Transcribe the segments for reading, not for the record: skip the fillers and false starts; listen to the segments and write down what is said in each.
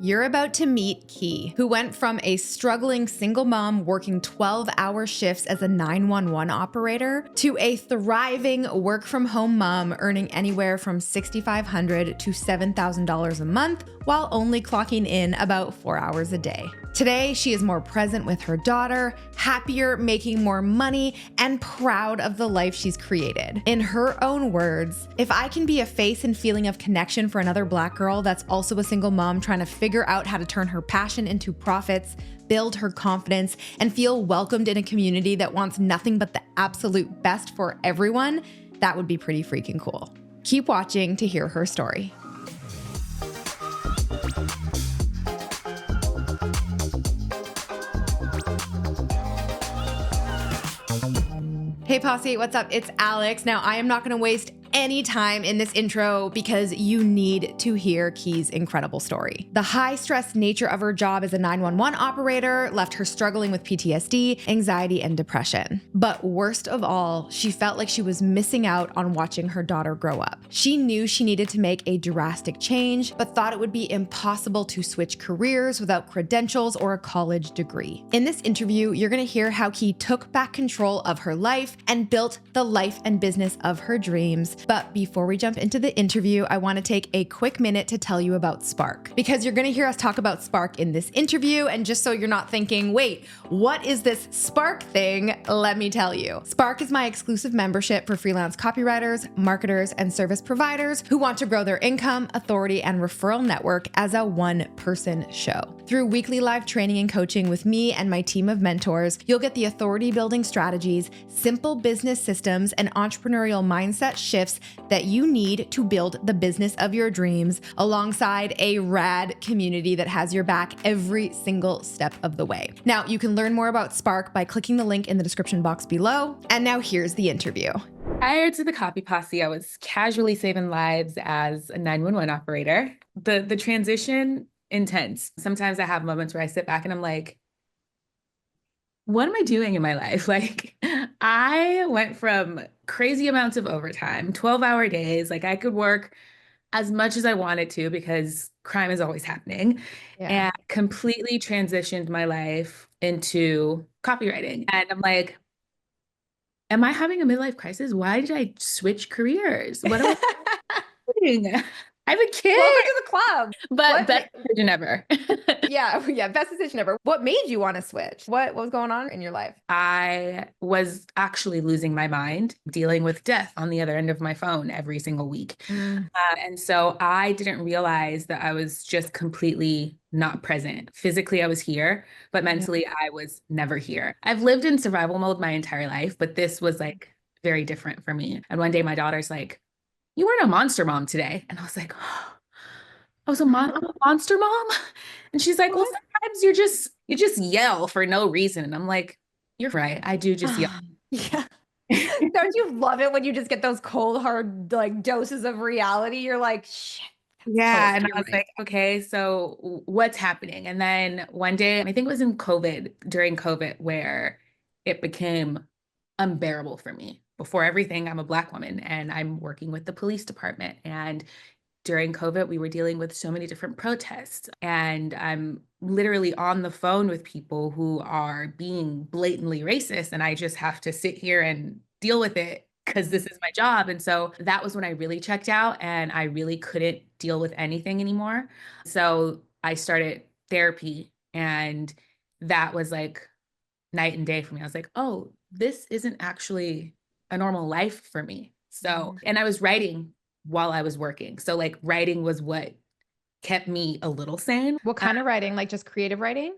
You're about to meet Key, who went from a struggling single mom working 12-hour shifts as a 911 operator to a thriving work-from-home mom earning anywhere from $6,500 to $7,000 a month while only clocking in about 4 hours a day. Today, she is more present with her daughter, happier, making more money, and proud of the life she's created. In her own words, if I can be a face and feeling of connection for another Black girl that's also a single mom trying to figure out how to turn her passion into profits, build her confidence, and feel welcomed in a community that wants nothing but the absolute best for everyone, that would be pretty freaking cool. Keep watching to hear her story. Hey Posse, what's up? It's Alex. Now, I am not going to waste any time in this intro because you need to hear Key's incredible story. The high-stress nature of her job as a 911 operator left her struggling with PTSD, anxiety, and depression. But worst of all, she felt like she was missing out on watching her daughter grow up. She knew she needed to make a drastic change, but thought it would be impossible to switch careers without credentials or a college degree. In this interview, you're going to hear how Key took back control of her life and built the life and business of her dreams. But before we jump into the interview, I want to take a quick minute to tell you about Spark, because you're going to hear us talk about Spark in this interview. And just so you're not thinking, wait, what is this Spark thing? Let me tell you. Spark is my exclusive membership for freelance copywriters, marketers, and service providers who want to grow their income, authority, and referral network as a one-person show. Through weekly live training and coaching with me and my team of mentors, you'll get the authority building strategies, simple business systems, and entrepreneurial mindset shifts that you need to build the business of your dreams alongside a rad community that has your back every single step of the way. Now, you can learn more about Spark by clicking the link in the description box below. And now here's the interview. Prior to the Copy Posse, I was casually saving lives as a 911 operator. The transition, intense. Sometimes I have moments where I sit back and I'm like, what am I doing in my life? Like, I went from crazy amounts of overtime, 12-hour days. Like, I could work as much as I wanted to because crime is always happening, and completely transitioned my life into copywriting. And I'm like, am I having a midlife crisis? Why did I switch careers? What am I doing? I have a kid. Welcome to the club. But best decision ever. Yeah, best decision ever. What made you want to switch? What was going on in your life? I was actually losing my mind, dealing with death on the other end of my phone every single week. And so I didn't realize that I was just completely not present. Physically, I was here, but mentally, I was never here. I've lived in survival mode my entire life, but this was like very different for me. And one day my daughter's like, "You weren't a monster mom today." And I was like, oh, I'm a monster mom? And she's like, "Well, sometimes you just yell for no reason." And I'm like, "You're right. I do just yell." Yeah. Don't you love it when you just get those cold, hard, like doses of reality? You're like, shit. Yeah. And I was like, okay, so what's happening? And then one day, I think it was during COVID, where it became unbearable for me. Before everything, I'm a Black woman and I'm working with the police department. And during COVID, we were dealing with so many different protests. And I'm literally on the phone with people who are being blatantly racist. And I just have to sit here and deal with it because this is my job. And so that was when I really checked out and I really couldn't deal with anything anymore. So I started therapy, and that was like night and day for me. I was like, oh, this isn't actually a normal life for me. So, and I was writing while I was working. So like writing was what kept me a little sane. What kind of writing? Like just creative writing?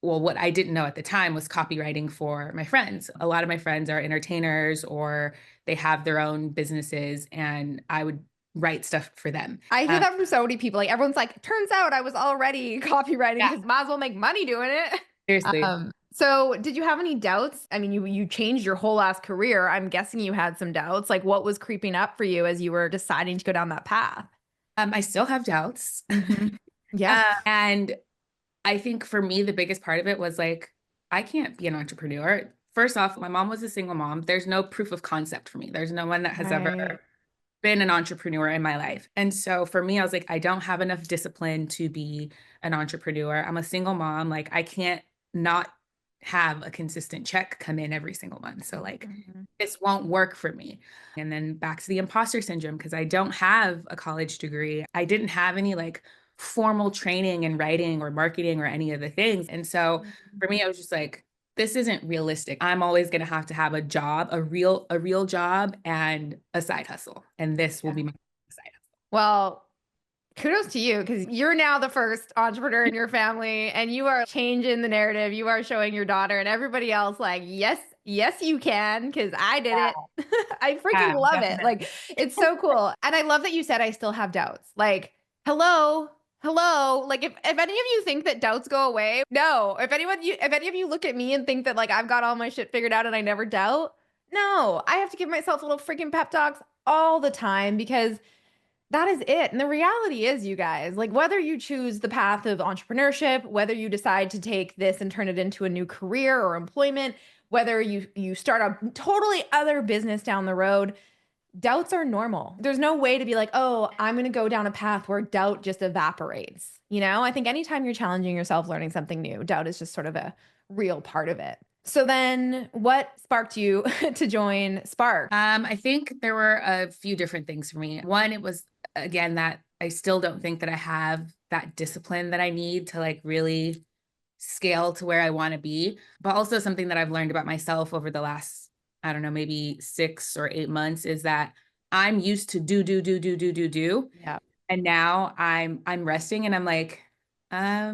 Well, what I didn't know at the time was copywriting for my friends. A lot of my friends are entertainers or they have their own businesses, and I would write stuff for them. I hear that from so many people. Like everyone's like, turns out I was already copywriting because might as well make money doing it. Seriously. So did you have any doubts? I mean, you changed your whole ass career. I'm guessing you had some doubts. Like what was creeping up for you as you were deciding to go down that path? I still have doubts. Yeah. And I think for me, the biggest part of it was like, I can't be an entrepreneur. First off, my mom was a single mom. There's no proof of concept for me. There's no one that has ever been an entrepreneur in my life. And so for me, I was like, I don't have enough discipline to be an entrepreneur. I'm a single mom. Like I can't not have a consistent check come in every single month. So like this won't work for me. And then back to the imposter syndrome, because I don't have a college degree. I didn't have any like formal training in writing or marketing or any of the things. And so for me, I was just like, this isn't realistic. I'm always going to have a job, a real job and a side hustle. And this will be my side hustle. Well, kudos to you, because you're now the first entrepreneur in your family and you are changing the narrative. You are showing your daughter and everybody else like, yes, yes, you can, because I did it. I freaking love it. Like, it's so cool. And I love that you said, I still have doubts. Like, hello. Like if any of you think that doubts go away, no. If any of you look at me and think that like I've got all my shit figured out and I never doubt, no. I have to give myself little freaking pep talks all the time, because that is it. And the reality is, you guys, like whether you choose the path of entrepreneurship, whether you decide to take this and turn it into a new career or employment, whether you start a totally other business down the road, doubts are normal. There's no way to be like, oh, I'm going to go down a path where doubt just evaporates. You know, I think anytime you're challenging yourself, learning something new, doubt is just sort of a real part of it. So then what sparked you to join Spark? I think there were a few different things for me. One, it was, again, that I still don't think that I have that discipline that I need to like really scale to where I want to be, but also something that I've learned about myself over the last, I don't know, maybe 6 or 8 months is that I'm used to do. Yeah. And now I'm resting and I'm like, I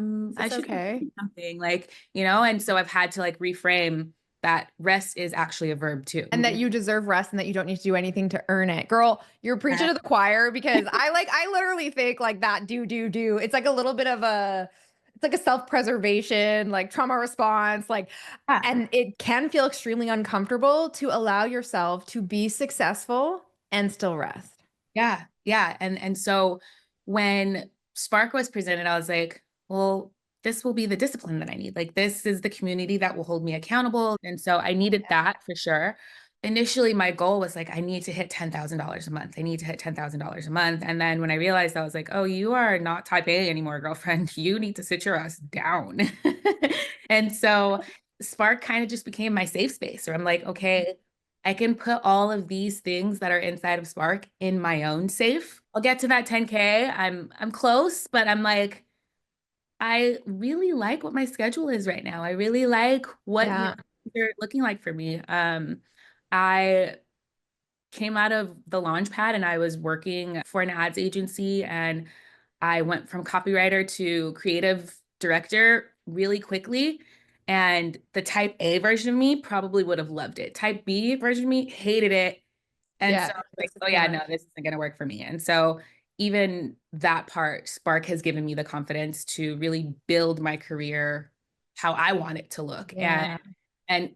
should okay. do something like, and so I've had to like reframe that rest is actually a verb too. And that you deserve rest and that you don't need to do anything to earn it. Girl, you're preaching to the choir, because I literally think like that do. It's like a little bit of it's like a self-preservation, like trauma response, like, and it can feel extremely uncomfortable to allow yourself to be successful and still rest. Yeah. Yeah. And so when Spark was presented, I was like, well, this will be the discipline that I need. Like, this is the community that will hold me accountable. And so I needed that for sure. Initially, my goal was like, I need to hit $10,000 a month. I need to hit $10,000 a month. And then when I realized, I was like, oh, you are not type A anymore, girlfriend. You need to sit your ass down. And so Spark kind of just became my safe space where I'm like, okay, I can put all of these things that are inside of Spark in my own safe. I'll get to that 10K. I'm close, but I'm like, I really like what my schedule is right now. I really like what they're looking like for me. I came out of the Launchpad and I was working for an ads agency, and I went from copywriter to creative director really quickly. And the type A version of me probably would have loved it. Type B version of me hated it. And so I was like, oh yeah, no, this isn't going to work for me. And so even that part, Spark has given me the confidence to really build my career how I want it to look, and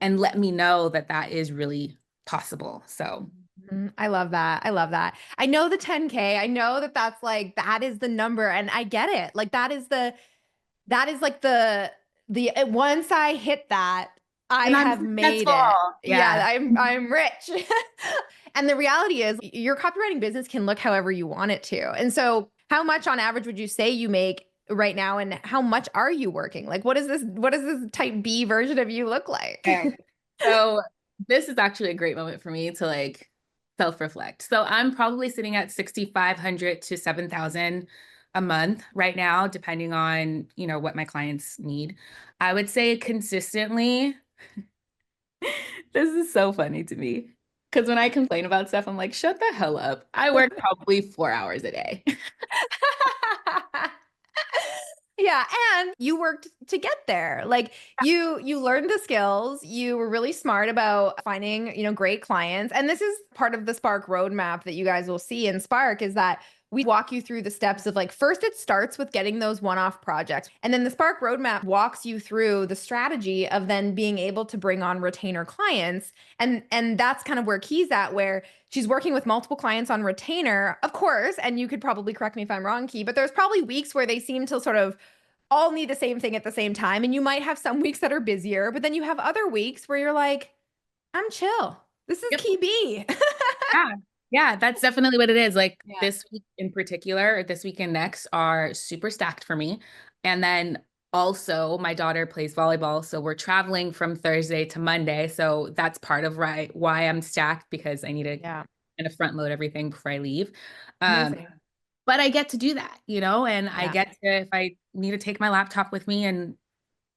let me know that that is really possible. So I love that. I love that. I know the 10K. I know that that's like, that is the number, and I get it. Like that is like the once I hit that, I have made it. Yeah, I'm rich. And the reality is your copywriting business can look however you want it to. And so how much on average would you say you make right now, and how much are you working? Like what does this type B version of you look like? Okay. So this is actually a great moment for me to like self-reflect. So I'm probably sitting at 6,500 to 7,000 a month right now, depending on, what my clients need. I would say consistently, this is so funny to me, because when I complain about stuff, I'm like, shut the hell up. I work probably 4 hours a day. Yeah, and you worked to get there. Like you learned the skills. You were really smart about finding, great clients. And this is part of the Spark roadmap that you guys will see in Spark, is that we walk you through the steps of like, first it starts with getting those one-off projects. And then the Spark roadmap walks you through the strategy of then being able to bring on retainer clients. And that's kind of where Key's at, where she's working with multiple clients on retainer, of course. And you could probably correct me if I'm wrong, Key, but there's probably weeks where they seem to sort of all need the same thing at the same time. And you might have some weeks that are busier, but then you have other weeks where you're like, I'm chill. This is Key B. Yeah, that's definitely what it is. Like this week in particular, or this week and next are super stacked for me. And then also my daughter plays volleyball. So we're traveling from Thursday to Monday. So that's part of why I'm stacked, because I need to kind of front load everything before I leave. Amazing. But I get to do that, and I Yeah. get to, if I need to take my laptop with me and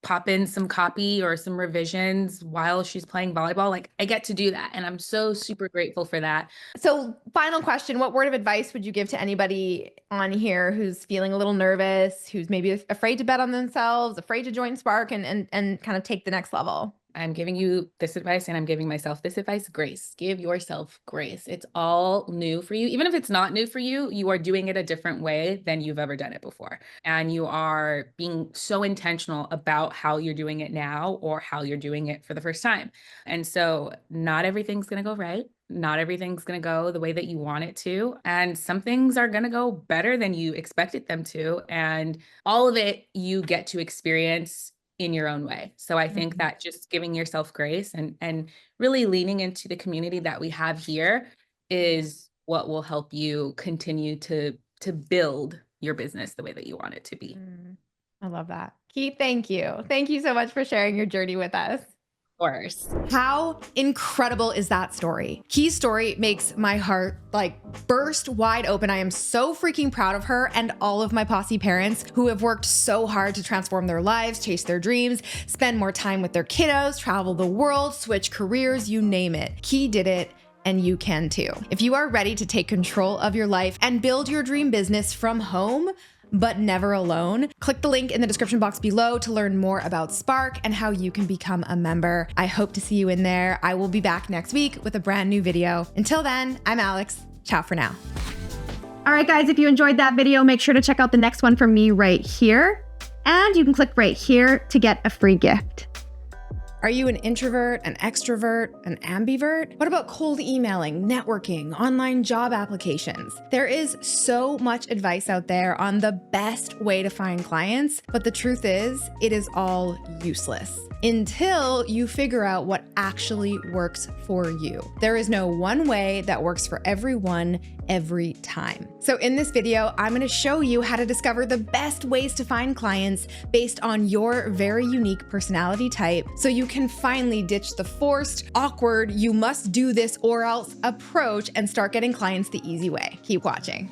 pop in some copy or some revisions while she's playing volleyball, like I get to do that. And I'm so super grateful for that. So final question, what word of advice would you give to anybody on here who's feeling a little nervous, who's maybe afraid to bet on themselves, afraid to join Spark and kind of take the next level? I'm giving you this advice, and I'm giving myself this advice: grace. Give yourself grace. It's all new for you. Even if it's not new for you, you are doing it a different way than you've ever done it before. And you are being so intentional about how you're doing it now or how you're doing it for the first time. And so not everything's going to go right. Not everything's going to go the way that you want it to. And some things are going to go better than you expected them to. And all of it you get to experience in your own way. So I think that just giving yourself grace and really leaning into the community that we have here is what will help you continue to build your business the way that you want it to be. I love that. Keith, thank you. Thank you so much for sharing your journey with us. Of course. How incredible is that story? Key's story makes my heart like burst wide open. I am so freaking proud of her and all of my posse parents who have worked so hard to transform their lives, chase their dreams, spend more time with their kiddos, travel the world, switch careers, you name it. Key did it. And you can too. If you are ready to take control of your life and build your dream business from home, but never alone, click the link in the description box below to learn more about Spark and how you can become a member. I hope to see you in there. I will be back next week with a brand new video. Until then, I'm Alex. Ciao for now. All right, guys, if you enjoyed that video, make sure to check out the next one from me right here. And you can click right here to get a free gift. Are you an introvert, an extrovert, an ambivert? What about cold emailing, networking, online job applications? There is so much advice out there on the best way to find clients, but the truth is, it is all useless until you figure out what actually works for you. There is no one way that works for everyone every time. So in this video, I'm going to show you how to discover the best ways to find clients based on your very unique personality type, so you can finally ditch the forced, awkward, you must do this or else approach and start getting clients the easy way. Keep watching.